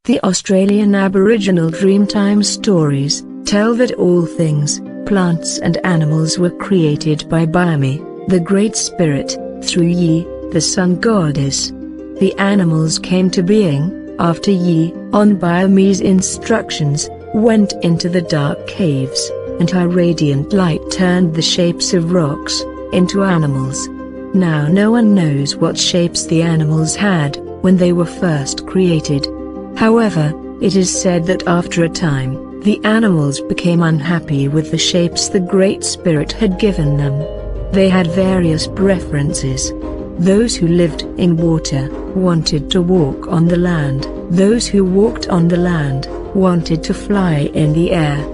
The Australian Aboriginal Dreamtime stories tell that all things, plants and animals were created by Bayami, the Great Spirit, through Yi, the Sun Goddess. The animals came to being after Yi, on Bayami's instructions, went into the dark caves, and her radiant light turned the shapes of rocks into animals. Now no one knows what shapes the animals had when they were first created. However, it is said that after a time, the animals became unhappy with the shapes the Great Spirit had given them. They had various preferences. Those who lived in water wanted to walk on the land. Those who walked on the land wanted to fly in the air.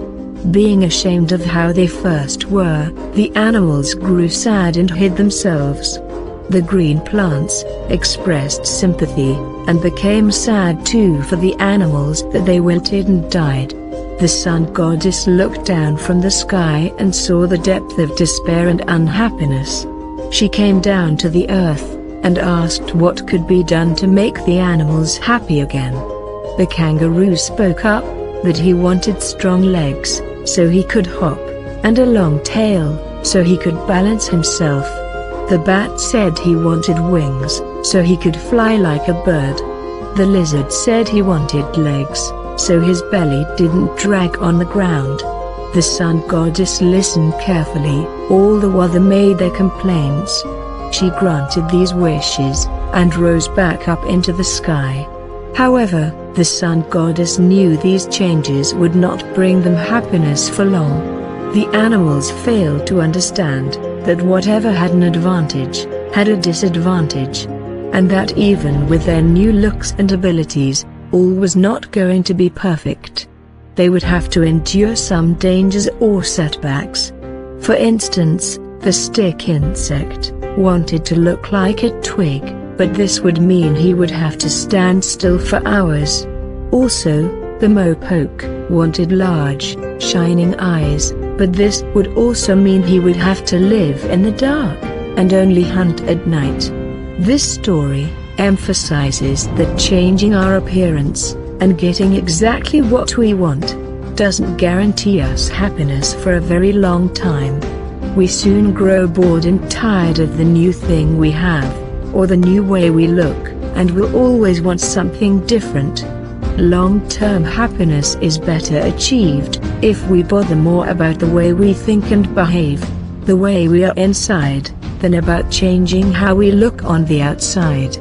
Being ashamed of how they first were, the animals grew sad and hid themselves. The green plants expressed sympathy and became sad too for the animals that they wilted and died. The Sun Goddess looked down from the sky and saw the depth of despair and unhappiness. She came down to the earth and asked what could be done to make the animals happy again. The kangaroo spoke up that he wanted strong legs so he could hop, and a long tail so he could balance himself. The bat said he wanted wings so he could fly like a bird. The lizard said he wanted legs so his belly didn't drag on the ground. The Sun Goddess listened carefully, all the while they made their complaints. She granted these wishes and rose back up into the sky. However, the Sun Goddess knew these changes would not bring them happiness for long. The animals failed to understand that whatever had an advantage had a disadvantage, and that even with their new looks and abilities, all was not going to be perfect. They would have to endure some dangers or setbacks. For instance, the stick insect wanted to look like a twig, but this would mean he would have to stand still for hours. Also, the mopoke wanted large, shining eyes, but this would also mean he would have to live in the dark and only hunt at night. This story emphasizes that changing our appearance and getting exactly what we want doesn't guarantee us happiness for a very long time. We soon grow bored and tired of the new thing we have, or the new way we look, and will always want something different. Long-term happiness is better achieved if we bother more about the way we think and behave, the way we are inside, than about changing how we look on the outside.